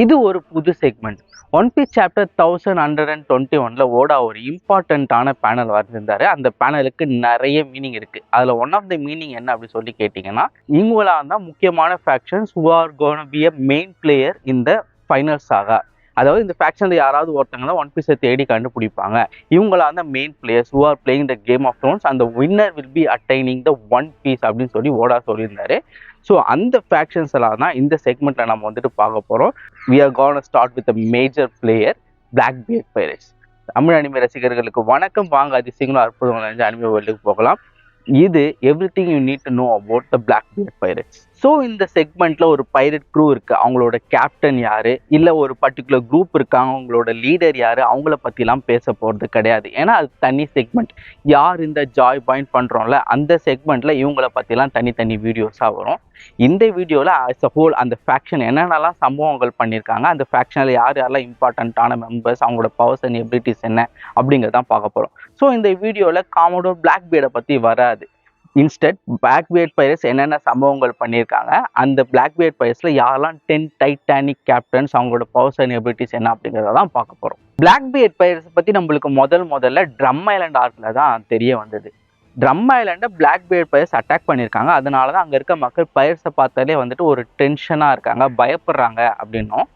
இது ஒரு புது செக்மெண்ட். ஒன் பீஸ் சாப்டர் 1121ல ஓடா ஒரு இம்பார்ட்டண்ட்டான பேனல் வந்திருந்தாரு. அந்த பேனலுக்கு நிறைய மீனிங் இருக்கு. அதுல ஒன் ஆஃப் த மீனிங் என்ன அப்படி சொல்லி கேட்டீங்கன்னா, இவங்களா தான் முக்கியமான factions who are gonna be a main player in the final saga. அதாவது இந்த ஃபேக்ஷன்ல யாராவது ஒருத்தங்க தான் ஒன் பீஸை தேடி கண்டுபிடிப்பாங்க. இவங்களா தான் main players who are playing the game of thrones அந்த winner will be attaining the one piece அப்படின்னு சொல்லி ஓடா சொல்லியிருந்தாரு. ஸோ அந்த ஃபேக்ஷன்ஸ் எல்லாம் தான் இந்த செக்மெண்ட்ல நம்ம வந்துட்டு பார்க்க போறோம். We are gonna start with a major player, Blackbeard Pirates. Tamil anime ரசிகர்களுக்கு வணக்கம். வாங்க அதிசயங்களும் அற்புதம் நிறைஞ்ச அனிமே வேர்ல்டுக்கு போகலாம். இது everything you need to know about the Blackbeard Pirates. So இந்த செக்மெண்ட்ல ஒரு பைரட் க்ரூ இருக்கு. அவங்களோட கேப்டன் யாரு, இல்ல ஒரு பர்டிகுலர் குரூப் இருக்காங்க, அவங்களோட லீடர் யாரு, அவங்கள பத்திலாம் பேச போறது கிடையாது. ஏன்னா அது தனி செக்மெண்ட். யார் இந்த ஜாய் பாயிண்ட் பண்றோம்ல அந்த செக்மெண்ட்ல இவங்கள பத்திலாம் தனித்தனி வீடியோஸா வரும். இந்த வீடியோவில் ஆஸ் அ ஹோல் அந்த ஃபேக்ஷன் என்னென்னலாம் சம்பவங்கள் பண்ணியிருக்காங்க, அந்த ஃபேக்ஷனில் யார் யாரெல்லாம் இம்பார்ட்டண்ட்டான மெம்பர்ஸ், அவங்களோட பவர்ஸ் அண்ட் எபிலிட்டிஸ் என்ன அப்படிங்கிறதான் பார்க்க போகிறோம். ஸோ இந்த வீடியோவில் காமோடோர் பிளாக்பீர்டை பற்றி வராது. இன்ஸ்டெட் Blackbeard Pirates என்னென்ன சம்பவங்கள் பண்ணியிருக்காங்க, அந்த Blackbeard Piratesல யாரெல்லாம் 10 டைட்டானிக் கேப்டன்ஸ், அவங்களோட பவர்ஸ் அண்ட் எபிலிட்டிஸ் என்ன அப்படிங்கிறத தான் பார்க்க போகிறோம். Blackbeard Pirates பற்றி நம்மளுக்கு முதல்ல ட்ரம் ஐலண்ட் ஆர்க்கில் தான் தெரிய வந்தது. ட்ரம் ஐலண்டை Blackbeard Pirates அட்டாக் பண்ணியிருக்காங்க. அதனால தான் அங்கே இருக்க மக்கள் பைரட்ஸை பார்த்தாலே வந்துட்டு ஒரு டென்ஷனாக இருக்காங்க, பயப்படுறாங்க அப்படின்னும்.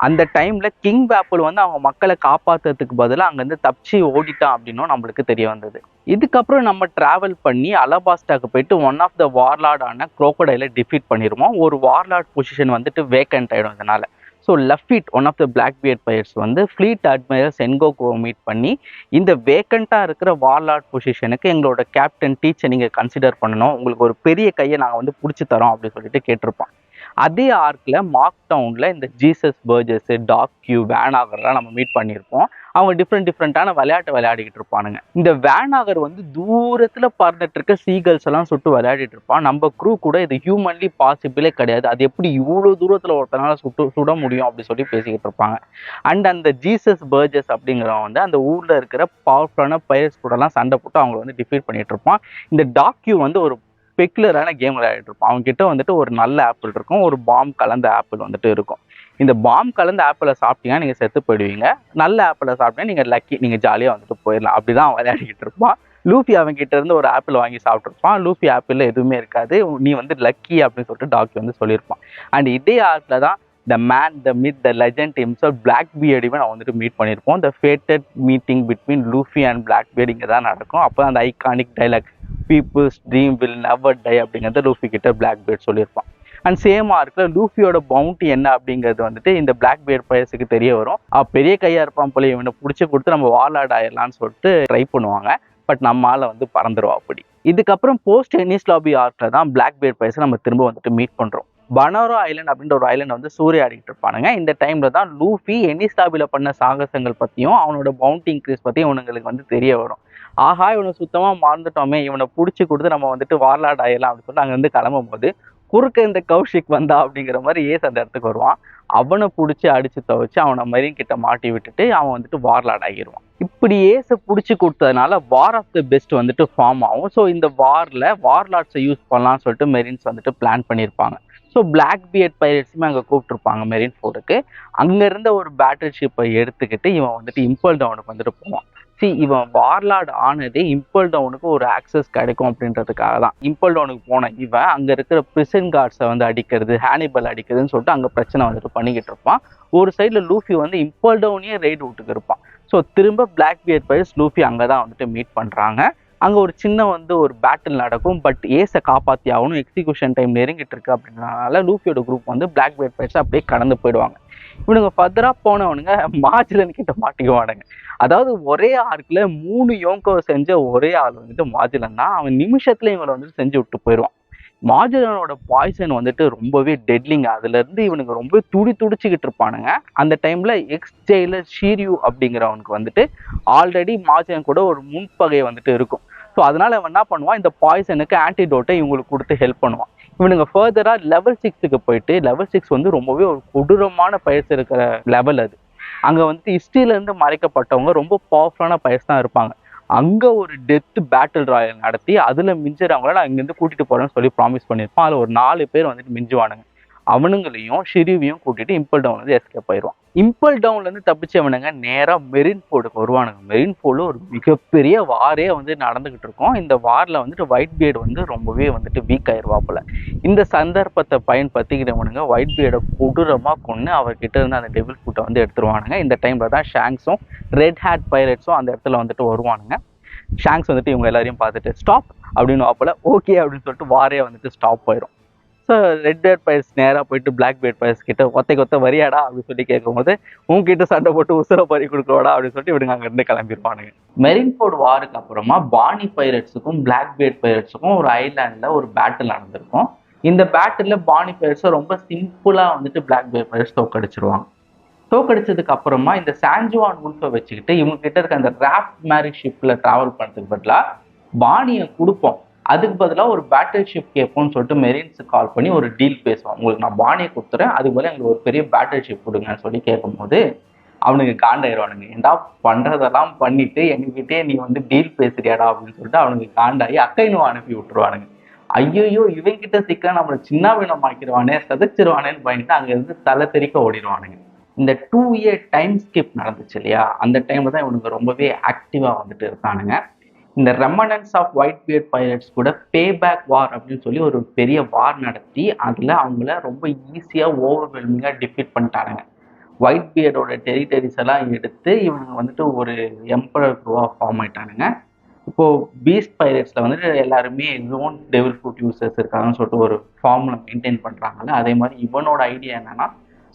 அந்த டைமில் கிங் வேப்பிள் வந்து அவங்க மக்களை காப்பாற்றுறதுக்கு பதிலாக அங்கேருந்து தப்பிச்சு ஓடிட்டான் அப்படின்னும் நம்மளுக்கு தெரிய வந்தது. இதுக்கப்புறம் நம்ம ட்ராவல் பண்ணி அலபாஸ்டாக்கு போயிட்டு ஒன் ஆஃப் த வார்லார்டான குரோக்கோடைலை டிஃபீட் பண்ணிடுவோம். ஒரு வார்லார்ட் பொசிஷன் வந்துட்டு வேக்கண்ட் ஆகிடும் இதனால். So Laffitte one of the Blackbeard Pirates வந்து ஃப்ளீட் அட்மைரல் சென்கோக்குவை மீட் பண்ணி, இந்த வேக்கண்ட்டாக இருக்கிற வார்லார்ட் பொசிஷனுக்கு எங்களோட கேப்டன் டீச்சை நீங்கள் கன்சிடர் பண்ணணும், உங்களுக்கு ஒரு பெரிய கையை நாங்கள் வந்து பிடிச்சி தரோம் அப்படின்னு சொல்லிட்டு கேட்டிருப்போம். அதே ஆர்க்கில் மார்க் டவுனில் இந்த ஜீசஸ் பர்ஜஸ், டாக் கியூ, வேனாகர்லாம் நம்ம மீட் பண்ணியிருப்போம். அவங்க டிஃப்ரெண்ட்டான விளையாட்டு விளையாடிக்கிட்டு இருப்பானுங்க. இந்த வேனாகர் வந்து தூரத்தில் பறந்துட்டு இருக்க சீகல்ஸ் எல்லாம் சுட்டு விளையாடிட்டு இருப்பான். நம்ம க்ரூ கூட இது ஹியூமன்லி பாசிபிளே கிடையாது, அது எப்படி இவ்வளோ தூரத்தில் ஒருத்தனால சுட முடியும் அப்படி சொல்லி பேசிக்கிட்டு இருப்பாங்க. அண்ட் அந்த ஜீசஸ் பர்ஜஸ் அப்படிங்கிறவன் வந்து அந்த ஊரில் இருக்கிற பவர்ஃபுல்லான பைரட்ஸ் கூடலாம் சண்டை போட்டு அவங்களை வந்து டிஃபீட் பண்ணிட்டு இருப்பான். இந்த டாக் கியூ வந்து ஒரு பெக்குலரான கேம் விளையாடிட்டு இருப்போம். அவங்க கிட்ட வந்துட்டு ஒரு நல்ல ஆப்பிள் இருக்கும், ஒரு பாம் கலந்த ஆப்பிள் வந்துட்டு இருக்கும். இந்த பாம் கலந்த ஆப்பிளை சாப்பிட்டீங்கன்னா நீங்கள் செத்து போயிடுவீங்க, நல்ல ஆப்பிளை சாப்பிட்டீங்கன்னா நீங்கள் லக்கி, நீங்கள் ஜாலியாக வந்துட்டு போயிடலாம். அப்படிதான் விளையாடிக்கிட்டு இருப்பான். லூஃபி அவங்க கிட்ட இருந்து ஒரு ஆப்பிள் வாங்கி சாப்பிட்ருப்பான். லூஃபி ஆப்பிளில் எதுவுமே இருக்காது, நீ வந்து லக்கி அப்படின்னு சொல்லிட்டு டாக்டர் வந்து சொல்லியிருப்பான். அண்ட் இதே ஆப்பில் தான் the man, the myth, the legend himself Blackbeard நான் வந்துட்டு மீட் பண்ணியிருப்போம். The fated meeting between Luffy and Blackbeard இங்கே தான் நடக்கும். அப்போ அந்த iconic dialogue people's dream will never die அப்படிங்கிறத லூஃபி கிட்ட Blackbeard சொல்லியிருப்பான். அண்ட் சேம் ஆர்க்கில் லூஃபியோட பவுண்டி என்ன அப்படிங்கிறது வந்துட்டு இந்த Blackbeard Piratesக்கு தெரிய வரும். பெரிய கையாக இருப்பான் போல, இவனை பிடிச்சி கொடுத்து நம்ம வார்லார்ட் ஆயிடலான்னு சொல்லிட்டு ட்ரை பண்ணுவாங்க. பட் நம்மளால் வந்து பறந்துருவா அப்படி. இதுக்கப்புறம் போஸ்ட் எனிஸ் லாபி ஆர்க்கில் தான் Blackbeard Pirates நம்ம திரும்ப வந்துட்டு மீட் பண்ணுறோம். பனோரோ ஐலண்ட் அப்படின்ற ஒரு ஐலண்ட் வந்து சூறையாடிட்டு இருப்பானுங்க. இந்த டைம்ல தான் லூஃபி எனிஸ் லாபில பண்ண சாகசங்கள் பற்றியும் அவனோட பவுண்டி இன்க்ரீஸ் பற்றியும் இவனுங்களுக்கு வந்து தெரிய வரும். ஆஹா, இவனை சுத்தமாக மறந்துட்டோமே, இவனை பிடிச்சி கொடுத்து நம்ம வந்துட்டு வார்லார்ட் ஆயிடலாம் அப்படின்னு சொல்லி அங்கேருந்து கிளம்பும் போது குறுக்க இந்த கௌஷிக் வந்தா அப்படிங்கிற மாதிரி ஏஸ் அந்த இடத்துக்கு வருவான். அவனை பிடிச்சி அடிச்சு துவைச்சு அவனை மரீன் கிட்ட மாட்டி விட்டுட்டு அவன் வந்துட்டு வார்லார்ட் ஆகிடுவான். இப்படி ஏசை பிடிச்சி கொடுத்ததுனால வார் ஆஃப் த பெஸ்ட் வந்துட்டு ஃபார்ம் ஆகும். ஸோ இந்த வாரில் வார்லார்ட்ஸை யூஸ் பண்ணலாம்னு சொல்லிட்டு மெரின்ஸ் வந்துட்டு பிளான் பண்ணியிருப்பாங்க. ஸோ Blackbeard Piratesமே அங்கே கூப்பிட்டுருப்பாங்க மெரின் ஃபோர்ட்டுக்கு. அங்கே இருந்த ஒரு பேட்டில் ஷிப்பை எடுத்துக்கிட்டு இவன் வந்துட்டு இம்பல் டவுனுக்கு வந்துட்டு போவான். இவன் வார்லார்ட் ஆனதே இம்பல் டவுனுக்கு ஒரு ஆக்சஸ் கிடைக்கும் அப்படின்றதுக்காக தான். இம்பல் டவுனுக்கு போன இவன் அங்கே இருக்கிற பிரிசன் கார்ட்ஸை வந்து அடிக்கிறது, ஹானிபல் அடிக்கிறதுன்னு சொல்லிட்டு அங்கே பிரச்சனை வந்துட்டு பண்ணிக்கிட்டு இருப்பான். ஒரு சைடில் லூஃபி வந்து இம்பல் டவுனே ரைடு விட்டுக்கு இருப்பான். ஸோ திரும்ப Blackbeard Pirates லூஃபி அங்கே தான் வந்துட்டு மீட் பண்ணுறாங்க. அங்கே ஒரு சின்ன வந்து ஒரு பேட்டில் நடக்கும். பட் ஏஸை காப்பாற்றி ஆகணும், எக்ஸிக்யூஷன் டைம் நெருங்கிட்டு இருக்கு அப்படின்றனால லூஃபியோட குரூப் வந்து Blackbeard Pirates அப்படியே கடந்து போயிடுவாங்க. இவனுங்க ஃபர்தராக போனவனுங்க மாஜிலன் கிட்ட மாட்டிக்குவானுங்க. அதாவது ஒரே ஆர்க்கில் 3 யோங்கோவை செஞ்ச ஒரே ஆள் வந்துட்டு மாஜிலன் தான். அவன் நிமிஷத்துல இவங்களை வந்துட்டு செஞ்சு விட்டு போயிடுவான். மாஜிலனோட பாய்சன் வந்துட்டு ரொம்பவே டெட்லிங்க. அதுலேருந்து இவனுக்கு ரொம்ப துடிச்சுக்கிட்டு இருப்பானுங்க. அந்த டைமில் எக்ஸ் ஜெயிலர் ஷீரியூ அப்படிங்கிறவனுக்கு வந்துட்டு ஆல்ரெடி மாஜிலன் கூட ஒரு முன்பகை வந்துட்டு இருக்கும். ஸோ அதனால அவன் என்ன பண்ணுவான், இந்த பாய்சனுக்கு ஆன்டிடோட்டை இவங்களுக்கு கொடுத்து ஹெல்ப் பண்ணுவான். இவனுங்க ஃபர்தராக லெவல் 6க்கு போயிட்டு, லெவல் 6 வந்து ரொம்பவே ஒரு கொடூரமான பயிற்சி இருக்கிற லெவல் அது. அங்கே வந்துட்டு ஹிஸ்ட்ரியிலேருந்து மறைக்கப்பட்டவங்க ரொம்ப பவர்ஃபுல்லான பயிற்சி தான் இருப்பாங்க. அங்கே ஒரு டெத் பேட்டில் ராயல் நடத்தி அதில் மிஞ்சுறவங்கள நான் இங்கேருந்து கூட்டிகிட்டு போகிறேன்னு சொல்லி ப்ராமிஸ் பண்ணியிருப்பான். அதில் ஒரு 4 பேர் வந்துட்டு மிஞ்சுவானுங்க. அவனுங்களையும் ஷிரிவையும் கூட்டிட்டு இம்பல் டவுன்ல இருந்து எஸ்கேப் ஆயிடுவான். இம்பல் டவுன்ல இருந்து தப்பிச்சவனுங்க நேரா மெரின் ஃபோர்டுக்கு வருவானுங்க. மெரின் ஃபோர்டு ஒரு மிகப்பெரிய வாரே வந்து நடந்துகிட்டு இருக்கும். இந்த வார்ல வந்துட்டு ஒயிட் பியர்டு வந்து ரொம்பவே வந்துட்டு வீக் ஆயிடுவாப்புல. இந்த சந்தர்ப்பத்தை பயன்படுத்திக்கிட்டவனுங்க ஒயிட் பியர்டை கொடூரமா கொண்டு அவர்கிட்ட இருந்து அந்த டெவில் ஃபுட்டை வந்து எடுத்துருவானுங்க. இந்த டைம்ல தான் ஷாங்ஸும் ரெட் ஹேட் பைரட்ஸும் அந்த இடத்துல வந்துட்டு வருவானுங்க. ஷாங்ஸ் வந்துட்டு இவங்க எல்லாரையும் பார்த்துட்டு ஸ்டாப் அப்படின்னு வாப்பல. ஓகே அப்படின்னு சொல்லிட்டு வாரே வந்துட்டு ஸ்டாப் ஆயிரும். ஸோ ரெட் பியர்ட் பைரட்ஸ் நேராக போயிட்டு பிளாக் பியர்ட் பைரட்ஸ் கிட்ட ஒத்த வரியாடா அப்படின்னு சொல்லி கேட்கும்போது உங்ககிட்ட சண்டை போட்டு உசுர பறி கொடுக்குறோடா அப்படின்னு சொல்லிட்டு இவனுங்க அங்கேருந்து கிளம்பிருப்பானுங்க. மெரின் ஃபோர்டு வாருக்கு அப்புறமா பானி பைரட்ஸுக்கும் பிளாக் பியர்ட் பைரட்ஸுக்கும் ஒரு ஐலாண்டில் ஒரு பேட்டில் நடந்திருக்கும். இந்த பேட்டில் பானி பைரட்ஸை ரொம்ப சிம்பிளாக வந்துட்டு பிளாக் பியர்ட் பைரட்ஸ் தோக்கடிச்சிருவாங்க. தோக்கடிச்சதுக்கு அப்புறமா இந்த சான்ஜுவான் உல்ஃபை வச்சுக்கிட்டு இவங்க கிட்ட இருக்க அந்த ராஃப்ட் மேரி ஷிப்ல டிராவல் பண்ணுறதுக்கு பதிலாக பானியை கொடுப்போம், அதுக்கு பதிலாக ஒரு பேட்டில் ஷிப் கேட்போம்னு சொல்லிட்டு மெரின்ஸுக்கு கால் பண்ணி ஒரு டீல் பேசுவோம். உங்களுக்கு நான் பானியை கொடுத்துறேன், அதுக்கு பதிலாக எங்களுக்கு ஒரு பெரிய பேட்டில் ஷிப் கொடுங்கன்னு சொல்லி கேட்கும்போது அவனுக்கு காண்டாயிடுவானுங்க. ஏன்டா பண்றதெல்லாம் பண்ணிட்டு எங்ககிட்டே நீ வந்து டீல் பேசுறியாடா அப்படின்னு சொல்லிட்டு அவனுக்கு காண்டாயி அக்கைனுவா அனுப்பி விட்டுருவானுங்க. ஐயோ இவங்கிட்ட சிக்க நம்மளை சின்ன வினமாக்கிடுவானே சதைச்சிருவானேன்னு பயந்துட்டு அங்க இருந்து தலை தெறிக்க ஓடிடுவானுங்க. இந்த 2 year டைம் ஸ்கிப் நடந்துச்சு இல்லையா, அந்த டைம்ல தான் இவனுக்கு ரொம்பவே ஆக்டிவா வந்துட்டு இருக்கானுங்க. இந்த remnants of Whitebeard pirates கூட பே பேக் வார் அப்படின்னு சொல்லி ஒரு பெரிய வார் நடத்தி அதில் அவங்கள ரொம்ப ஈஸியாக ஓவர்வெல்மிங்காக டிஃபீட் பண்ணிட்டானுங்க. ஒயிட் பியர்டோட டெரிட்டரிஸ் எல்லாம் எடுத்து இவனுங்க வந்துட்டு ஒரு எம்பரர் குரூவாக ஃபார்ம் ஆயிட்டானுங்க. இப்போது பீஸ்ட் பைரட்ஸில் வந்துட்டு எல்லாருமே லோன் டெவில் ஃப்ரூட் யூசர்ஸ் இருக்காங்கன்னு சொல்லிட்டு ஒரு ஃபார்முலா மெயின்டைன் பண்ணுறாங்கல்ல, அதே மாதிரி இவனோட ஐடியா என்னன்னா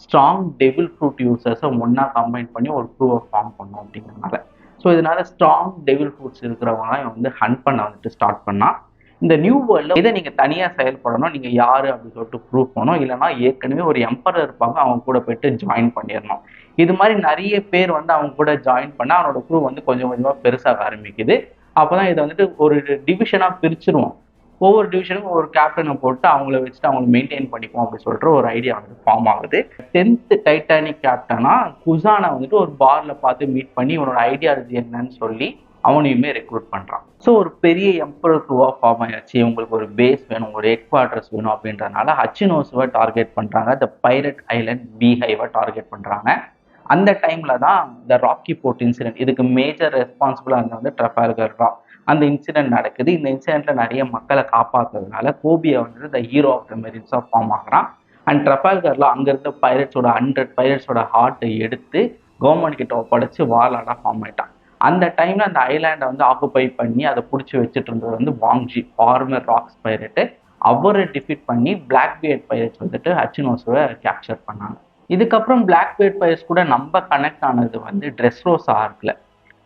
ஸ்ட்ராங் டெவில் ஃப்ரூட் யூசர்ஸை ஒன்றா கம்பைன் பண்ணி ஒரு க்ரூவை ஃபார்ம் பண்ணும் அப்படிங்கிறதுனால. ஸோ இதனால ஸ்ட்ராங் டெவில் ஃப்ரூட்ஸ் இருக்கிறவங்களாம் வந்து ஹண்ட் பண்ண வந்துட்டு ஸ்டார்ட் பண்ணால் இந்த நியூ வேர்ல்டில் இதை நீங்கள் தனியாக செயல்படணும், நீங்கள் யார் அப்படின்னு சொல்லிட்டு ப்ரூவ் பண்ணணும், இல்லைனா ஏற்கனவே ஒரு எம்பரர் இருப்பாங்க அவங்க கூட போயிட்டு ஜாயின் பண்ணிடணும். இது மாதிரி நிறைய பேர் வந்து அவங்க கூட ஜாயின் பண்ணால் அவனோட க்ரூ வந்து கொஞ்சம் கொஞ்சமாக பெருசாக ஆரம்பிக்குது. அப்போ தான் இதை வந்துட்டு ஒரு டிவிஷனாக பிரிச்சிருவோம். ஒவ்வொரு டிவிஷனுக்கும் ஒரு கேப்டனை போட்டு அவங்கள வச்சுட்டு அவங்களை மெயின்டைன் பண்ணிப்போம் அப்படின்னு சொல்லிட்டு ஒரு ஐடியா வந்து ஃபார்ம் ஆகுது. 10th டைட்டானிக் கேப்டனா குசானை வந்துட்டு ஒரு பார்ல பார்த்து மீட் பண்ணி இவனோட ஐடியாலஜி என்னன்னு சொல்லி அவனையுமே ரெக்ரூட் பண்றான். ஸோ ஒரு பெரிய எம்பரர் க்ரூவா ஃபார்ம் ஆயாச்சு. உங்களுக்கு ஒரு பேஸ் வேணும், ஒரு ஹெட் குவார்டர்ஸ் வேணும் அப்படின்றனால ஹச்சினோஸுவை டார்கெட் பண்றாங்க, த பைரட் ஐலண்ட் பீஹைவை டார்கெட் பண்றாங்க. அந்த டைம்ல தான் இந்த ராக்கி போர்ட் இன்சிடென்ட், இதுக்கு மேஜர் ரெஸ்பான்சிபிளா இருந்த வந்து ட்ரஃபால்கர் தான். அந்த இன்சிடென்ட் நடக்குது. இந்த இன்சிடென்ட்ல நிறைய மக்களை காப்பாற்றுறதுனால கோபியை வந்துட்டு த ஹீரோ ஆஃப் த மெரின்ஸா ஃபார்ம் ஆகிறான். அண்ட் ட்ரஃபால்கர்ல அங்க இருந்த பைரட்ஸோட 100 பைரட்ஸோட ஹார்ட்டை எடுத்து கவர்மெண்ட் கிட்ட ஒப்படைச்சு வார்லாடா ஃபார்ம் ஆயிட்டான். அந்த டைம்ல அந்த ஐலாண்டை வந்து ஆக்குபை பண்ணி அதை பிடிச்சி வச்சுட்டு இருந்தது வந்து வாங்ஜி, ஃபார்மர் ராக்ஸ் பைரட்டு. அவரை டிஃபீட் பண்ணி பிளாக் பியர்ட் பைரட்ஸ் வந்துட்டு ஹச்சினோஸுவை கேப்சர் பண்ணாங்க. இதுக்கப்புறம் பிளாக் பியர்ட் பைரட்ஸ் கூட நம்ம கனெக்ட் ஆனது வந்து ட்ரெஸ்ரோசா ஆர்க்ல.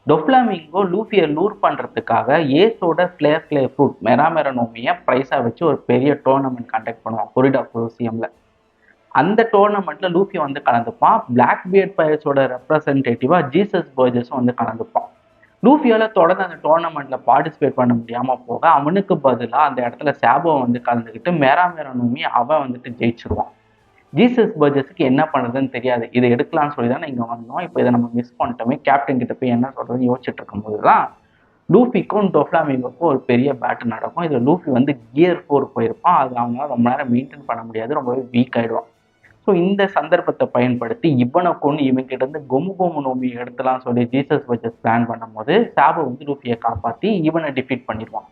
டொஃப்ளாமிங்கோ லூஃபியை லூர் பண்ணுறதுக்காக ஏஸோட ஃப்ளேர் ஃப்ரூட் மெராமெரனோமியை ப்ரைஸாக வச்சு ஒரு பெரிய டோர்னமெண்ட் கண்டக்ட் பண்ணுவான் கொரிடா கொலோசியமில். அந்த டோர்னமெண்ட்டில் லூஃபி வந்து கலந்துப்பான். பிளாக் பியர்ட் பைரட்ஸோட ரெப்ரசன்டேட்டிவாக ஜீசஸ் பர்ஜஸும் வந்து கலந்துப்பான். லூஃபியால் தொடர்ந்து அந்த டோர்னமெண்ட்டில் பார்ட்டிசிபேட் பண்ண முடியாமல் போக அவனுக்கு பதிலாக அந்த இடத்துல சாபோ வந்து கலந்துக்கிட்டு மெராமெரனோமி அவன் வந்துட்டு ஜெயிச்சிருவான். ஜீசஸ் பர்ஜஸுக்கு என்ன பண்ணுறதுன்னு தெரியாது. இதை எடுக்கலாம்னு சொல்லி தான் இங்கே வந்தோம், இப்போ இதை நம்ம மிஸ் பண்ணிட்டோமே, கேப்டன் கிட்ட போய் என்ன சொல்கிறதுன்னு யோசிச்சுட்டு இருக்கும்போது தான் லூஃபிக்கும் டொஃப்ளாமிங்கோக்கும் ஒரு பெரிய பேட்டில் நடக்கும். இதில் லூஃபி வந்து கியர் 4 போயிருப்பான். அது அவங்களால ரொம்ப நேரம் மெயின்டைன் பண்ண முடியாது, ரொம்பவே வீக் ஆகிடுவான். ஸோ இந்த சந்தர்ப்பத்தை பயன்படுத்தி இவனை கொண்டு இவங்கிட்ட இருந்து கொமு நோமி எடுத்துலாம் சொல்லி ஜீசஸ் பர்ஜஸ் பிளான் பண்ணும்போது சாபோ வந்து லூஃபியை காப்பாற்றி இவனை டிஃபீட் பண்ணிடுவான்.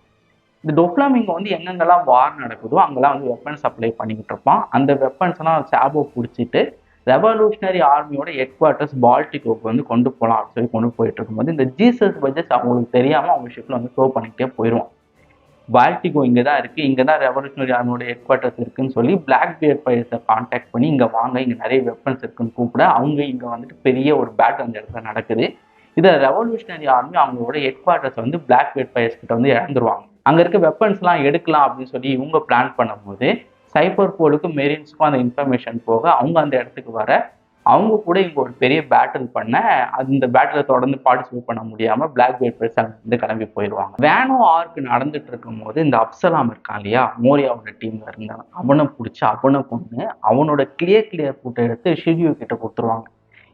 இந்த டொஃப்ளாமிங்கோ வந்து எங்கெங்கெல்லாம் வார் நடக்குதோ அங்கெல்லாம் வந்து வெப்பன்ஸ் சப்ளை பண்ணிக்கிட்டு இருப்பான். அந்த வெப்பன்ஸ்லாம் சாபோ பிடிச்சிட்டு ரெவல்யூஷனரி ஆர்மியோட ஹெட் குவார்ட்டர்ஸ் பால்டிகோக்கு வந்து கொண்டு போகலாம் அப்படின்னு சொல்லி கொண்டு போயிட்டு இருக்கும்போது இந்த ஜீசஸ் பர்ஜஸ் அவங்களுக்கு தெரியாமல் அவங்க ஷிப்பில் வந்து த்ரோ பண்ணிக்கிட்டே போயிடுவான். பால்டிகோ இங்கே தான் இருக்குது, இங்கே தான் ரெவல்யூஷனரி ஆர்மியோட ஹெட் குவார்ட்டர்ஸ் இருக்குன்னு சொல்லி பிளாக் பியர்ட் பைரட்ஸை கான்டாக்ட் பண்ணி இங்கே வாங்க, இங்கே நிறைய வெப்பன்ஸ் இருக்குன்னு கூப்பிட அவங்க இங்கே வந்துட்டு பெரிய ஒரு பேட்டில் அந்த இடத்துல நடக்குது. இதை ரெவல்யூஷனரி ஆர்மி அவங்களோட ஹெட் குவார்ட்டர்ஸ் வந்து பிளாக் பியர்ட் பைரட்ஸ் கிட்ட வந்து இழந்துருவாங்க. அங்கே இருக்க வெப்பன்ஸ்லாம் எடுக்கலாம் அப்படின்னு சொல்லி இவங்க பிளான் பண்ணும்போது சைபர் போலுக்கும் மெரின்ஸ்க்கும் அந்த இன்ஃபர்மேஷன் போக அவங்க அந்த இடத்துக்கு வர அவங்க கூட இங்கே ஒரு பெரிய பேட்டில் பண்ண அந்த பேட்டில் தொடர்ந்து பார்ட்டிசிபேட் பண்ண முடியாமல் பிளாக் பியர்ட் பைரட்ஸ் அங்கே கிளம்பி போயிடுவாங்க. வேனோ ஆர்க் நடந்துட்டு இருக்கும் போது இந்த அப்சலாம் இருக்கான் இல்லையா, மோரியாவோட டீம்ல இருந்தான், அவனை பிடிச்சி அவனை கொண்டு அவனோட கிளியர் ஃபுட்டை எடுத்து ஷிரியூ கிட்ட கொடுத்துருவாங்க.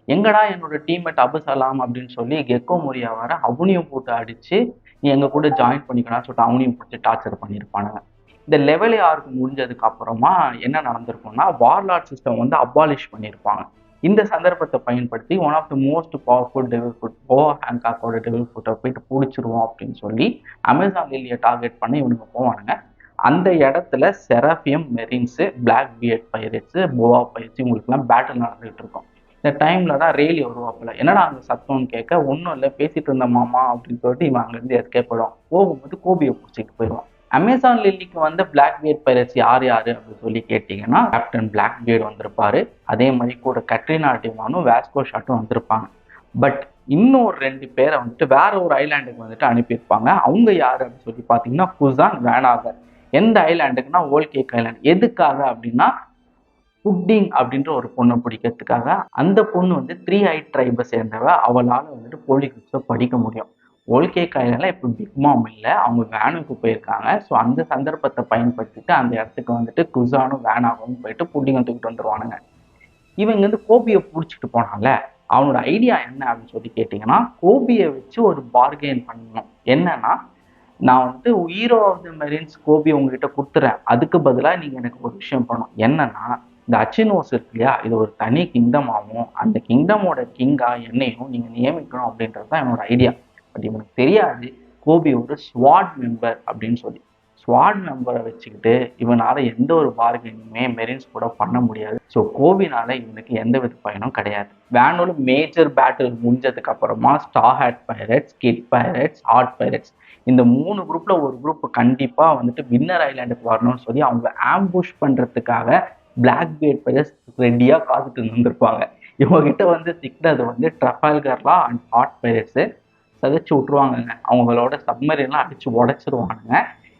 எங்கடா என்னோட டீம்மேட் அபுசலாம் அப்படின்னு சொல்லி கெக்கோ மோரியா வர அவனையும் போட்டு அடிச்சு நீ எங்க கூட ஜாயின் பண்ணிக்கலாம்னு சொல்லிட்டு அவனையும் பிடிச்சி டார்ச்சர் பண்ணியிருப்பானுங்க. இந்த லெவல் ஆர்க் முடிஞ்சதுக்கு அப்புறமா என்ன நடந்திருக்கும்னா வார்லாட் சிஸ்டம் வந்து அபாலிஷ் பண்ணியிருப்பாங்க. இந்த சந்தர்ப்பத்தை பயன்படுத்தி one of the most powerful devil fruit Boa ஹேங்காக்கோட டெவில் ஃபுட்டை போயிட்டு பிடிச்சிருவோம் அப்படின்னு சொல்லி அமேசான் லில்லியை டார்கெட் பண்ணி இவனுங்க போவானுங்க. அந்த இடத்துல செராஃபியம் மெரின்ஸு, பிளாக் பியர்ட் பைரட்ஸு, போவா பைரட்ஸ் இவங்களுக்குலாம் பேட்டில் நடந்துகிட்டு இருக்கும். இந்த டைம்ல தான் ரேலி வருவாப்புல. என்னடா அங்கே சத்தம்னு கேட்க, ஒன்றும் இல்லை பேசிட்டு இருந்த மாமா அப்படின்னு சொல்லிட்டு இவன் அங்கேருந்து எஸ்கேப் போயிடுவான். போகும்போது கோபியை பிடிச்சிட்டு போயிடுவான். அமேசான் லில்லிக்கு வந்து பிளாக் பியர்ட் பைரட்ஸ் யார் அப்படின்னு சொல்லி கேட்டிங்கன்னா கேப்டன் பிளாக் பியர்ட் வந்திருப்பாரு. அதே மாதிரி கூட கட்ரினா டிமானும் வாஸ்கோ ஷாட்டும் வந்திருப்பாங்க. பட் இன்னொரு 2 பேரை வந்துட்டு வேற ஒரு ஐலாண்டுக்கு வந்துட்டு அனுப்பியிருப்பாங்க. அவங்க யாரு அப்படின்னு சொல்லி பார்த்தீங்கன்னா குசான் வேனாகர். எந்த ஐலாண்டுக்குன்னா ஓல்ட் கேக் ஐலாண்ட். எதுக்காக அப்படின்னா புட்டிங் அப்படின்ற ஒரு பொண்ணை பிடிக்கிறதுக்காக. அந்த பொண்ணு வந்து 3 ஐ ட்ரைபை சேர்ந்தவ. அவளால் வந்துட்டு போலிகிரிப்ஸை படிக்க முடியும். ஓல்கே கையில இப்போ பிக் மாம் இல்லை, அவங்க வேனுக்கு போயிருக்காங்க. ஸோ அந்த சந்தர்ப்பத்தை பயன்படுத்திட்டு அந்த இடத்துக்கு வந்துட்டு குசானும் வேனாகவும் போயிட்டு புட்டிங்கை தூக்கிட்டு வந்துருவானுங்க. இவங்க வந்து கோபியை பிடிச்சிட்டு போனால அவனோட ஐடியா என்ன அப்படின்னு சொல்லி கேட்டிங்கன்னா கோபியை வச்சு ஒரு பார்கெயின் பண்ணணும். என்னன்னா நான் வந்துட்டு ஹீரோ ஆஃப் த மெரின்ஸ் கோபி உங்ககிட்ட கொடுத்துறேன், அதுக்கு பதிலாக நீங்கள் எனக்கு ஒரு விஷயம் பண்ணணும். என்னன்னா இந்த அச்சினோஸ் இருக்கு இல்லையா, இது ஒரு தனி கிங்டம் ஆகும். அந்த கிங்டமோட கிங்கா என்னையும் நீங்கள் நியமிக்கணும் அப்படின்றது தான் என்னோட ஐடியா. பட் இவனுக்கு தெரியாது கோபி ஒரு ஸ்வாட் மெம்பர் அப்படின்னு சொல்லி. ஸ்வாட் மெம்பரை வச்சுக்கிட்டு இவனால எந்த ஒரு பார்கெனிங்குமே மெரின்ஸ் கூட பண்ண முடியாது. ஸோ கோபினால இவனுக்கு எந்த வித பயனும் கிடையாது. வேனோட மேஜர் பேட்டில் முடிஞ்சதுக்கு அப்புறமா Straw Hat Pirates, Kid Pirates, Heart Pirates இந்த 3 குரூப்ல ஒரு குரூப் கண்டிப்பா வந்துட்டு வின்னர் ஐலாண்டுக்கு வரணும்னு சொல்லி அவங்க ஆம்புஷ் பண்றதுக்காக பிளாக் பியர்ட் பைரட்ஸ் ரெடியா காத்துட்டு இருந்திருப்பாங்க. இவங்க கிட்ட வந்து சிக்னது வந்து ட்ரஃபால்கர்லா அண்ட் ஹாட் பைரட்ஸ் சதைச்சு விட்டுருவாங்கங்க. அவங்களோட சப்மரீன்லாம் அடிச்சு உடைச்சிருவானுங்க.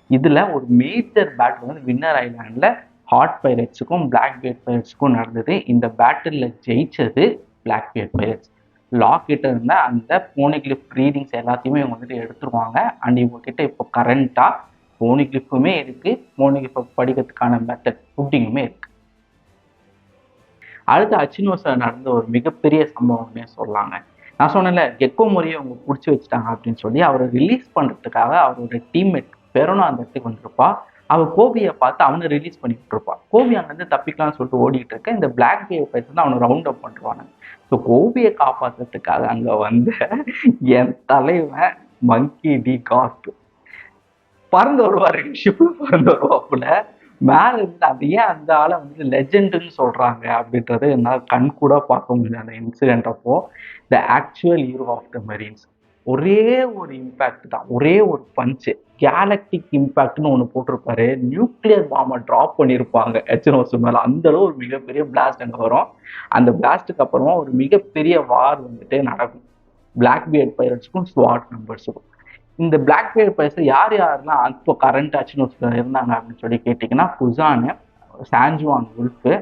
இதுல ஒரு மேஜர் பேட்டில் வந்து வின்னர் ஐலாண்ட்ல ஹாட் பைரட்ஸுக்கும் பிளாக் பியர்ட் பைரட்ஸுக்கும் நடந்தது. இந்த பேட்டில் ஜெயிச்சது பிளாக் பியர்ட் பைரட்ஸ். லாக் கிட்ட இருந்த அந்த போனிகிளிஃப் ரீடிங்ஸ் எல்லாத்தையுமே இவங்க வந்துட்டு எடுத்துருவாங்க. அண்ட் இவங்க கிட்ட இப்போ கரண்டா போனிகிளிஃபுமே இருக்கு, போனிகிளிஃபை படிக்கிறதுக்கான மெத்தட் புட்டிங்குமே இருக்கு. அடுத்து அச்சினோஸ்ல நடந்த ஒரு மிகப்பெரிய சம்பவம்னே சொல்லலாங்க. நான் சொன்னேன்ல கெக்கோ மோரியை அவங்க பிடிச்சி வச்சுட்டாங்க அப்படின்னு சொல்லி அவரை ரிலீஸ் பண்ணுறதுக்காக அவரோட டீம்மேட் பெரோனா அந்த இடத்துக்கு வந்திருப்பா. அவள் கோபியை பார்த்து அவனை ரிலீஸ் பண்ணிட்டு இருப்பான். கோபி அங்கேருந்து தப்பிக்கலாம்னு சொல்லிட்டு ஓடிட்டு இருக்க இந்த பிளாக் பியை பார்த்து தான் அவனை ரவுண்ட் அப் பண்ணுவாங்க. ஸோ கோபியை காப்பாற்றுறதுக்காக அங்கே வந்து என் தலைவன் மங்கி டி காஸ்ட் பறந்து வருவார். ஷிப்பில் பறந்து வருவாப்புல மேலே இருந்து. அது ஏன் அந்த ஆளை வந்து லெஜெண்டுன்னு சொல்கிறாங்க அப்படின்றது என்னால் கண் கூட பார்க்க முடியல அந்த இன்சிடென்ட் அப்போ. The actual hero of the marines. ஒரே ஒரு இம்பேக்ட் தான், ஒரே ஒரு பஞ்சு, கேலக்டிக் இம்பேக்ட்னு ஒன்று போட்டிருப்பாரு. நியூக்ளியர் பாம்பை ட்ராப் பண்ணியிருப்பாங்க அச்சினோஸ் மேலே. அந்தளவு ஒரு மிகப்பெரிய பிளாஸ்ட் அங்கே வரும். அந்த பிளாஸ்ட்டுக்கு அப்புறமா ஒரு மிகப்பெரிய வார் வந்துட்டு நடக்கும் பிளாக் பியர்ட் பைரட்ஸுக்கும் ஸ்வாட் மெம்பர்ஸுக்கும். இந்த பிளாக் பியர்ட் பைரட்ஸ் யாரெல்லாம் அப்போ கரண்ட் அச்சினோஸ்ல இருந்தாங்க அப்படின்னு சொல்லி கேட்டிங்கன்னா Kuzan, San Juan Wolf,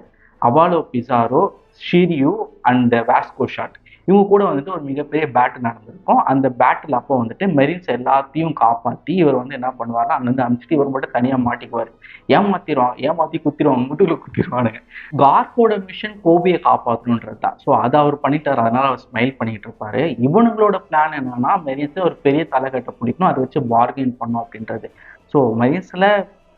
Avalo Pizarro, Shiryu and Vasco Shot இவங்க கூட வந்துட்டு ஒரு மிகப்பெரிய பேட்டில் நடந்திருக்கும். அந்த பேட்டில் அப்போ வந்துட்டு மெரின்ஸ் எல்லாத்தையும் காப்பாற்றி இவர் வந்து என்ன பண்ணுவார்னா அங்கேருந்து அனுப்பிச்சிட்டு இவர் மட்டும் தனியாக மாட்டிக்குவார். ஏமாற்றி குத்திடுவாங்க, முதுகில் குத்திடுவானுங்க. கார்க்கோட மிஷன் கோபியை காப்பாற்றணுன்றது தான். ஸோ அதை அவர் பண்ணிட்டார். அதனால அவர் ஸ்மைல் பண்ணிட்டு இருப்பாரு. இவனுங்களோட பிளான் என்னன்னா மெரின்ஸை ஒரு பெரிய தலைக்கட்டை பிடிக்கணும், அதை வச்சு பார்கெயின் பண்ணும் அப்படின்றது. ஸோ மெரின்ஸில்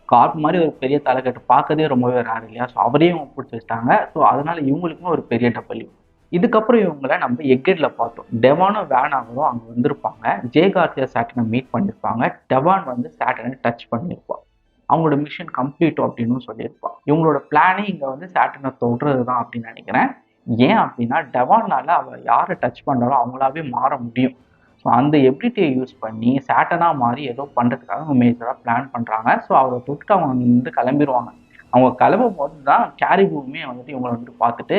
கார்ப் மாதிரி ஒரு பெரிய தலைக்கட்டு பார்க்கறதே ரொம்பவே ரேர் இல்லையா. ஸோ அவரையும் இவங்க பிடிச்சி வச்சிட்டாங்க. ஸோ அதனால இவங்களுக்குமே ஒரு பெரிய டபுள்யூ. இதுக்கப்புறம் இவங்களை நம்ம எக்கெட்ல பார்த்தோம். டெவானும் வேனாகவும் அங்கே வந்திருப்பாங்க. ஜே கார்சியா சாட்டனை மீட் பண்ணியிருப்பாங்க. டெவான் வந்து சாட்டனை டச் பண்ணியிருப்பான். அவங்களோட மிஷன் கம்ப்ளீட்டும் அப்படின்னு சொல்லியிருப்பான். இவங்களோட பிளானே இங்கே வந்து சாட்டனை தொடுறது தான் அப்படின்னு நினைக்கிறேன். ஏன் அப்படின்னா டெவானால அவள் யாரை டச் பண்ணாலும் அவங்களாவே மாற முடியும். ஸோ அந்த எபிலிட்டியை யூஸ் பண்ணி சாட்டனாக மாறி ஏதோ பண்ணுறதுக்காக அவங்க மேஜராக பிளான் பண்ணுறாங்க. ஸோ அவரை தொட்டு அவங்க வந்து கிளம்பிடுவாங்க. அவங்க கிளம்பும் போது தான் கேரிபூமே வந்துட்டு இவங்களை வந்துட்டு பார்த்துட்டு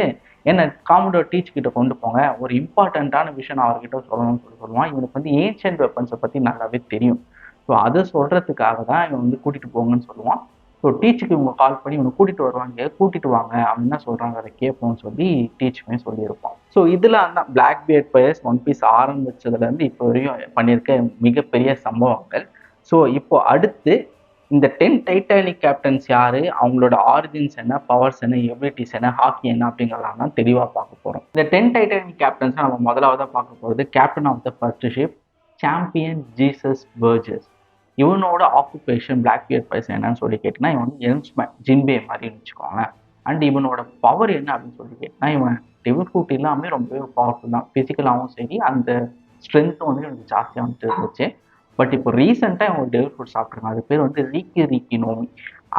என்ன காமடோர் டீச் கிட்ட கொண்டு போங்க, ஒரு இம்பார்ட்டண்ட்டான விஷயம் அவர்கிட்ட சொல்லணும்னு சொல்லுவான். இவனுக்கு வந்து ஏன்ஷியன்ட் வெப்பன்ஸை பற்றி நல்லாவே தெரியும். ஸோ அதை சொல்கிறதுக்காக தான் இவன் வந்து கூட்டிகிட்டு போங்கன்னு சொல்லுவான். ஸோ டீச்சுக்கு இவங்க கால் பண்ணி இவனை கூட்டிகிட்டு வருவாங்க. கூட்டிகிட்டு வாங்க, அவன் என்ன சொல்கிறாங்க அதை கேட்போம்னு சொல்லி டீச்சுமே சொல்லியிருப்பான். ஸோ இதில் அந்த Blackbeard pirates one piece ஆரம்பித்ததுலேருந்து இப்போ வரையும் பண்ணியிருக்க மிகப்பெரிய சம்பவங்கள். ஸோ இப்போ அடுத்து இந்த 10 டைட்டானிக் கேப்டன்ஸ் யாரு, அவங்களோட ஆரிஜின்ஸ் என்ன, பவர்ஸ் என்ன, எபிலிட்டிஸ் என்ன, ஹாக்கி என்ன அப்படிங்கிறதெல்லாம் தான் தெளிவாக பார்க்க போகிறோம். இந்த 10 டைட்டானிக் கேப்டன்ஸ் நம்ம முதலாவதாக பார்க்க போகிறது captain of the first ship champion Jesus Burgess. இவனோட ஆக்குபேஷன் பிளாக் பியர்ட் பர்சன் என்னன்னு சொல்லி கேட்டிங்கன்னா இவன் வந்து எல்ஸ்மேன் ஜின்பே மாதிரின்னு வச்சுக்கோங்களேன். அண்ட் இவனோட பவர் என்ன அப்படின்னு சொல்லி கேட்டிங்கன்னா இவன் டெவில் ஃப்ரூட் எல்லாமே ரொம்பவே பவர்ஃபுல் தான். ஃபிசிக்கலாகவும் சரி அந்த ஸ்ட்ரென்த்தும் வந்து எனக்கு ஜாஸ்தியாக வந்துட்டு இருந்துச்சு. பட் இப்போ ரீசெண்டாக இவன் ஒரு டெவில் ஃப்ரூட் சாப்பிட்ருக்கான். அது பேர் வந்து ரீக்கி ரீக்கி நோமி.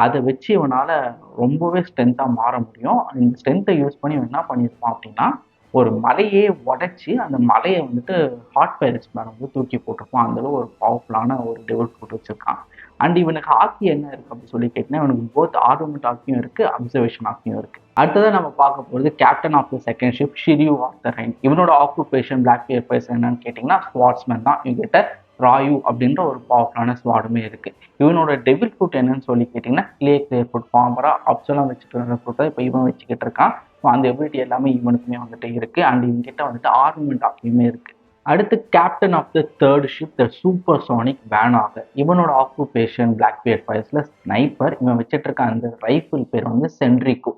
அதை வச்சு இவனால் ரொம்பவே ஸ்ட்ரென்த்தாக மாற முடியும். இந்த ஸ்ட்ரென்த்தை யூஸ் பண்ணி இவன் என்ன பண்ணியிருப்பான் அப்படின்னா ஒரு மலையே உடைச்சி அந்த மலையை வந்துட்டு ஹாட் பைரட்ஸ் மேலே வந்து தூக்கி போட்டிருப்பான். அந்தளவு ஒரு பவர்ஃபுல்லான ஒரு டெவில் ஃப்ரூட் வச்சிருக்கான். அண்ட் இவனுக்கு ஹாக்கி என்ன இருக்குது அப்படின்னு சொல்லி கேட்டிங்கன்னா இவனுக்கு போத் ஆர்குமெண்ட் ஹாக்கியும் இருக்குது, அப்சர்வேஷன் ஹாக்கியும் இருக்குது. அடுத்ததான் நம்ம பார்க்க போகிறது captain of the second ship Shiryu of the rain. இவனோட ஆக்குபேஷன் பிளாக் பியர் பர்சன் என்னன்னு கேட்டிங்கன்னா ஸ்வாட்ஸ்மேன் தான். இவங்கிட்ட ராயு அப்படின்ற ஒரு பவர்ஃபுல்லான ஸ்வாடுமே இருக்குது. இவனோட டெவில் ஃப்ரூட் என்னன்னு சொல்லி கேட்டிங்கன்னா கிளியர் ஃப்ரூட். ஃபார்மராக அப்சலாம் வச்சுட்டு இருந்த ஃப்ரூட்டை இப்போ இவன் வச்சுக்கிட்டு இருக்கான். ஸோ அந்த எபிலிட்டி எல்லாமே இவனுக்குமே வந்துட்டு இருக்குது. அண்ட் இவங்கிட்ட வந்துட்டு ஆர்குமெண்ட் ஹாக்கியுமே இருக்குது. அடுத்து captain of the third ship the supersonic பேனாக. இவனோட ஆக்குபேஷன் பிளாக் பியர்ட் ஃபயர்ஸ்ல ஸ்னைப்பர். இவன் வச்சுட்டு இருக்க அந்த ரைஃபிள் பேர் வந்து சென்ட்ரிகோ.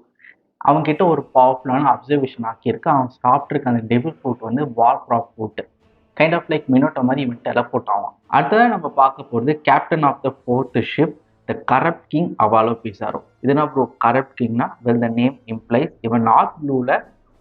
அவன்கிட்ட ஒரு பவர்ஃபுல்லான அப்சர்வேஷன் ஆக்கியிருக்கு. அவன் சாப்பிட்ருக்க அந்த டெவில் ஃப்ரூட் வந்து wall prop fruit. Kind of like Minato மாதிரி இவன் டெலப்போர்ட் ஆவான். அடுத்ததான் நம்ம பார்க்க போகிறது captain of the fourth ship the corrupt king Avalo Pizarro. இதுனா ப்ரோ கரப்ட் கிங்னா வெல் த நேம் இம்ப்ளைஸ் இவன் நார்த் ப்ளூவில்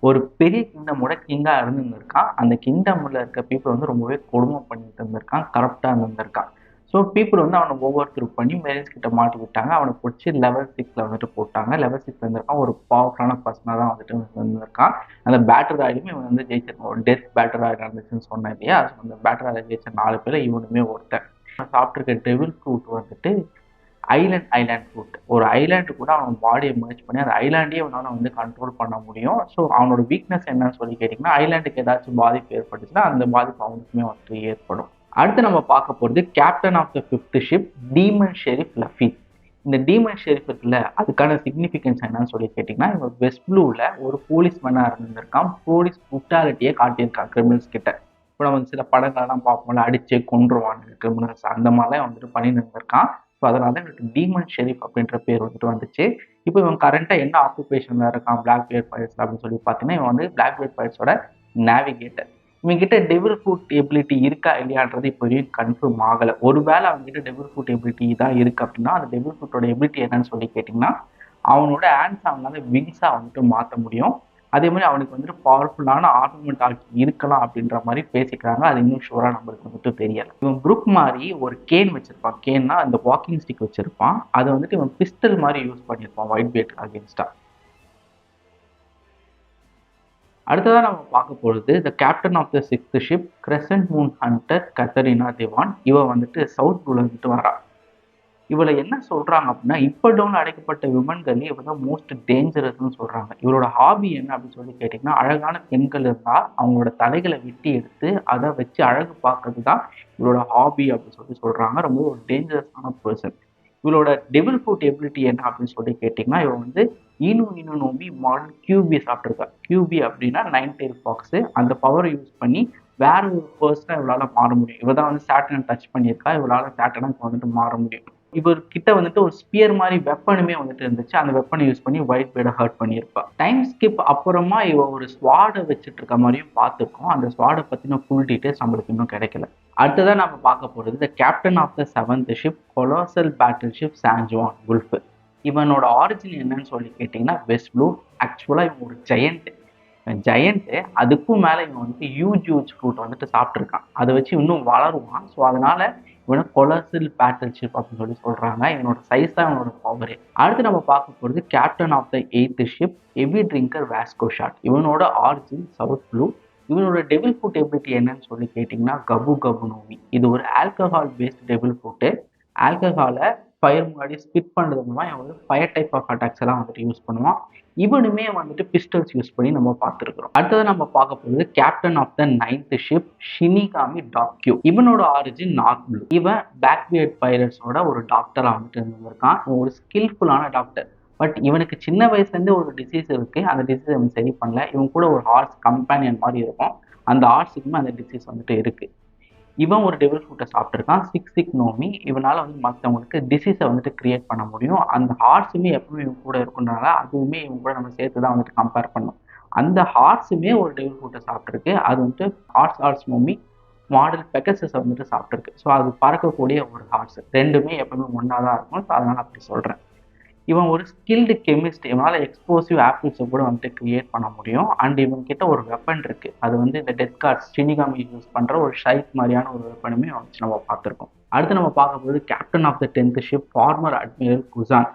ஒரு பெரிய கிங்டமோட கிங்காக இருந்துருக்கான். அந்த கிங்டமில் இருக்க பீப்புள் வந்து ரொம்பவே கொடுமை பண்ணிட்டு இருந்திருக்கான், கரப்டாக இருந்திருக்கான். ஸோ பீப்புள் வந்து அவனை ஓவர் த்ரூ பண்ணி மேரேஜ் கிட்ட மாட்டி விட்டாங்க. அவனை பிடிச்சி லெவல் 6 வந்துட்டு போட்டாங்க. லெவல் 6 இருந்திருக்கான். ஒரு பவர்ஃபுல்லான பர்சனாக தான் வந்துட்டு இருந்திருக்கான். அந்த பேட்டர் ராயிலுமே இவன் வந்து ஜெயிச்சிருக்கான். ஒரு டெத் பேட்டர் ராயில் நடந்துச்சுன்னு சொன்னேன் இல்லையா? ஸோ அந்த பேட்டர் ராயில் ஜெயிச்ச 4 பேர் இவனுமே ஒருத்தன். சாப்பிட்ருக்க டெவில் ஃப்ரூட் வந்துட்டு ஐலாண்ட் ஃப்ரூட். ஒரு ஐலாண்டு கூட அவன் பாடியை மர்ஜ் பண்ணி அந்த ஐலாண்டே அவனால் வந்து கண்ட்ரோல் பண்ண முடியும். ஸோ அவனோட வீக்னஸ் என்னன்னு சொல்லி கேட்டிங்கன்னா ஐலாண்டுக்கு ஏதாச்சும் பாதிப்பு ஏற்பட்டுச்சுன்னா அந்த பாதிப்பு அவனுக்குமே வந்துட்டு ஏற்படும். அடுத்து நம்ம பார்க்க போகிறது captain of the fifth ship Demon Sheriff Lafitte. இந்த டீமன் ஷெரிஃப் இருக்குல்ல அதுக்கான சிக்னிஃபிகன்ஸ் என்னன்னு சொல்லி கேட்டிங்கன்னா இவன் வெஸ்ட் ப்ளூவில் ஒரு போலீஸ் மேனாக இருந்திருக்கான். போலீஸ் புட்டாலிட்டியை காட்டியிருக்கான் கிரிமினல்ஸ் கிட்ட. இப்போ நம்ம சில படங்கள்லாம் பார்ப்போம்ல அடிச்சு கொன்றுவாங்க கிரிமினல்ஸ், அந்த மாதிரிலாம் வந்துட்டு பண்ணி இருந்திருக்கான். ஸோ அதனால தான் எனக்கு டீமன் ஷெரிஃப் அப்படின்ற பேர் வந்துட்டு வந்துச்சு. இப்போ இவன் கரண்ட்டாக என்ன ஆக்குபேஷனில் இருக்கான் பிளாக் பியர்ட் பைரட்ஸ் அப்படின்னு சொல்லி பார்த்தீங்கன்னா இவன் வந்து பிளாக் பியர்ட் பைரட்ஸோட நேவிகேட்டர். இவங்ககிட்ட டெவில் ஃப்ரூட் எபிலிட்டி இருக்கா இல்லையான்றது இப்போ வரையும் கன்ஃபார்ம் ஆகலை. ஒருவேளை அவங்ககிட்ட டெவில் ஃப்ரூட் எபிலிட்டி தான் இருக்குது அப்படின்னா அந்த டெவில் ஃப்ரூட்டோட எபிலிட்டி என்னன்னு சொல்லி கேட்டிங்கன்னா அவனோட ஹேண்ட்ஸ் அவனால விங்ஸாக வந்துட்டு மாற்ற முடியும். அதே மாதிரி அவனுக்கு வந்துட்டு பவர்ஃபுல்லான ஆர்குமெண்ட் ஆக்கி இருக்கலாம் அப்படின்ற மாதிரி பேசிக்கிறாங்க. அது இன்னும் ஷூராக நம்மளுக்கு வந்துட்டு தெரியலை. இவன் புரூக் மாதிரி ஒரு கேன் வச்சிருப்பான். கேன்னா அந்த வாக்கிங் ஸ்டிக் வச்சிருப்பான். அதை வந்துட்டு இவன் பிஸ்டல் மாதிரி யூஸ் பண்ணியிருப்பான் ஒயிட் பேட் அகேன்ஸ்டா. அடுத்ததான் நம்ம பார்க்க போகிறது the captain of the sixth ship crescent moon hunter Catarina Devon. இவன் வந்துட்டு சவுத் ப்ளூல வந்துட்டு வரா. இவளை என்ன சொல்றாங்க அப்படின்னா இப்போ டவுன் அடைக்கப்பட்ட விமன்கள் இவங்க மோஸ்ட் டேஞ்சரஸ்ன்னு சொல்றாங்க. இவரோட ஹாபி என்ன அப்படின்னு சொல்லி கேட்டிங்கன்னா அழகான பெண்கள் இருந்தால் அவங்களோட தலைகளை வெட்டி எடுத்து அதை வச்சு அழகு பார்க்கறது தான் இவரோட ஹாபி அப்படின்னு சொல்லி சொல்றாங்க. ரொம்ப ஒரு டேஞ்சரஸான பர்சன். இவளோட டெவில் ஃப்ரூட் எபிலிட்டி என்ன அப்படின்னு சொல்லி கேட்டிங்கன்னா இவன் வந்து ஈனு நோம்பி மாடல் கியூபி சாப்பிட்ருக்கா. கியூபி அப்படின்னா 9 tail ஃபாக்ஸு. அந்த பவரை யூஸ் பண்ணி வேற ஒரு பர்சனாக இவளால் மாற முடியும். இவ தான் வந்து சேட்டனை டச் பண்ணியிருக்கா. இவளால் சேட்டனை இப்போ வந்துட்டு மாற முடியும். இவர்கிட்ட வந்துட்டு ஒரு ஸ்பியர் மாதிரி வெப்பனுமே வந்துட்டு இருந்துச்சு. அந்த வெப்பனை யூஸ் பண்ணி ஒயிட் பேர்டை ஹர்ட் பண்ணியிருப்பா. டைம் ஸ்கிப் அப்புறமா இவ ஒரு ஸ்வாடை வச்சுட்டு இருக்க மாதிரியும் பார்த்துருக்கோம். அந்த ஸ்வாடை பற்றின ஃபுல் டீட்டெயில்ஸ் நம்மளுக்கு இன்னும் கிடைக்கல. அடுத்ததான் நம்ம பார்க்க போகிறது the captain of the seventh ship colossal battle ship San Juan Wolf. இவனோட ஆரிஜின் என்னன்னு சொல்லி கேட்டிங்கன்னா வெஸ்ட் ப்ளூ. ஆக்சுவலாக இவன் ஒரு ஜெயண்ட்டு. அதுக்கும் மேலே இவன் வந்துட்டு ஹியூஜ் ஃப்ரூட் வந்துட்டு சாப்பிட்ருக்கான். அதை வச்சு இன்னும் வளருவான். ஸோ அதனால இவனை கொலோசல் பேட்டில் ஷிப் அப்படின்னு சொல்லி சொல்கிறாங்க. இவனோட சைஸ் தான் இவனோட பவரே. அடுத்து நம்ம பார்க்க போகிறது captain of the 8th ship heavy drinker Vasco Shot. இவனோட ஆரிஜின் சவுத் ப்ளூ. இவனோட டெவில் ஃப்ரூட் எபிலிட்டி என்னன்னு சொல்லி கேட்டிங்கன்னா கபு நோமி. இது ஒரு ஆல்கஹால் பேஸ்ட் டெவில் ஃப்ரூட்டு. ஆல்கஹாலை ஃபயர் முன்னாடி ஸ்பிட் பண்ணுறது மூலமாக இவன் வந்து ஃபயர் டைப் ஆஃப் அட்டாக்ஸ் எல்லாம் வந்துட்டு யூஸ் பண்ணுவான். இவனுமே வந்துட்டு பிஸ்டல்ஸ் யூஸ் பண்ணி நம்ம பார்த்துருக்குறோம். அடுத்தது நம்ம பார்க்க போகிறது captain of the 9th ship Shinigami Doc Q. இவனோட ஆரிஜின் நார்த் ப்ளூ. இவன் பிளாக் பியர்ட் பைரட்ஸோட ஒரு டாக்டராக வந்துட்டு இருந்திருக்கான். இவன் ஒரு ஸ்கில்ஃபுல்லான டாக்டர். பட் இவனுக்கு சின்ன வயசுலேருந்தே ஒரு டிசீஸ் இருக்குது. அந்த டிசீஸ் இவன் சரி பண்ணல. இவன் கூட ஒரு ஹார்ஸ் கம்பேனியன் மாதிரி இருக்கும். அந்த ஹார்ஸுக்குமே அந்த டிசீஸ் வந்துட்டு இருக்குது. இவன் ஒரு டெவில் ஃப்ரூட்டை சாப்பிட்ருக்கான் சிக் நோமி. இவனால் வந்து மற்றவங்களுக்கு டிசீஸை வந்துட்டு கிரியேட் பண்ண முடியும். அந்த ஹார்ஸுமே எப்பவுமே இவங்க கூட இருக்குன்றனால அதுவுமே இவங்க கூட நம்ம சேர்த்து தான் வந்துட்டு கம்பேர் பண்ணோம். அந்த ஹார்ஸுமே ஒரு டெவில் ஃப்ரூட்டை சாப்பிட்ருக்கு. அது வந்துட்டு ஹார்ஸ் நோமி மாடல் பெகசஸ் வந்துட்டு சாப்பிட்ருக்கு. ஸோ அது பறக்கக்கூடிய ஒரு ஹார்ஸ். ரெண்டுமே எப்பவுமே ஒன்றா தான் இருக்கும். ஸோ அதனால் அப்படி சொல்கிறேன். இவன் ஒரு ஸ்கில்டு கெமிஸ்ட். இவனால் எக்ஸ்ப்ளோசிவ் ஆப்பிள்ஸை கூட வந்துட்டு கிரியேட் பண்ண முடியும். அண்ட் இவன் கிட்ட ஒரு வெப்பன் இருக்குது. அது வந்து இந்த டெத் கார்ட்ஸ் ஷினிகாமி யூஸ் பண்ணுற ஒரு ஷைத் மாதிரியான ஒரு வெப்பனுமே வந்துச்சு நம்ம பார்த்துருக்கோம். அடுத்து நம்ம பார்க்கும்போது captain of the 10th ship former admiral Kuzan.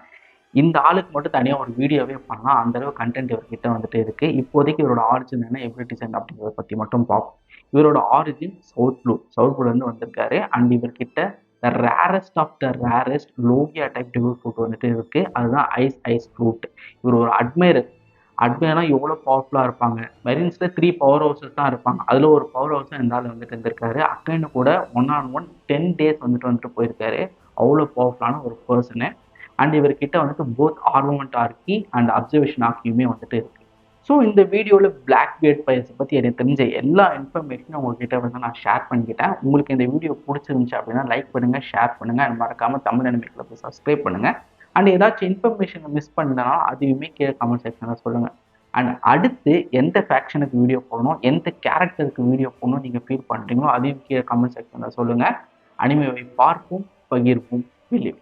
இந்த ஆளுக்கு மட்டும் தனியாக ஒரு வீடியோவே பண்ணலாம். அந்தளவு கண்டென்ட் இவர்கிட்ட வந்துட்டு இருக்குது. இப்போதைக்கு இவரோட ஆரிஜின் என்ன, எபிலிட்டிஸ் என்ன அப்படிங்கிறத பற்றி மட்டும் பார்ப்போம். இவரோட ஆரிஜின் சவுத் ப்ளூலேருந்து வந்திருக்காரு. அண்ட் இவர்கிட்ட the rarest of the rarest Logia type devil fruit வந்துட்டு இருக்குது. அதுதான் ஐஸ் ஃப்ரூட். இவர் ஒரு அட்மையர்னா எவ்வளோ பவர்ஃபுல்லாக இருப்பாங்க. மெரின்ஸில் 3 பவர் ஹவுசஸ் தான் இருப்பாங்க. அதில் ஒரு பவர் ஹவுஸும் இந்த ஆள் வந்துட்டு இருந்திருக்காரு. அக்கைன்னு கூட 1-on-1 10 days வந்துட்டு போயிருக்காரு. அவ்வளோ பவர்ஃபுல்லான ஒரு பர்சனு. அண்ட் இவர்கிட்ட வந்துட்டு போத் ஆர்மமெண்ட் ஆர்கி அண்ட் அப்சர்வேஷன் ஆர்கியுமே வந்துட்டு இருக்குது. ஸோ இந்த வீடியோவில் பிளாக் பியர்ட் பையர்ஸை பற்றி எனக்கு தெரிஞ்ச எல்லா இன்ஃபர்மேஷனும் உங்ககிட்ட வந்து நான் ஷேர் பண்ணிக்கிட்டேன். உங்களுக்கு இந்த வீடியோ பிடிச்சிருந்துச்சு அப்படின்னா லைக் பண்ணுங்கள், ஷேர் பண்ணுங்கள். அண்ட் மறக்காமல் தமிழ் அனிமே கிளப்பை சப்ஸ்கிரைப் பண்ணுங்கள். அண்ட் ஏதாச்சும் இன்ஃபர்மேஷனை மிஸ் பண்ணினா அதையுமே கீழே கமெண்ட் செக்ஷனில் சொல்லுங்கள். அண்ட் அடுத்து எந்த ஃபேக்ஷனுக்கு வீடியோ போடணும், எந்த கேரக்டருக்கு வீடியோ போடணும் நீங்கள் ஃபீல் பண்ணுறீங்களோ அதையும் கீழே கமெண்ட் செக்ஷனில் சொல்லுங்கள். அனிமேவை பார்ப்போம், பகிர்வோம், வெளியே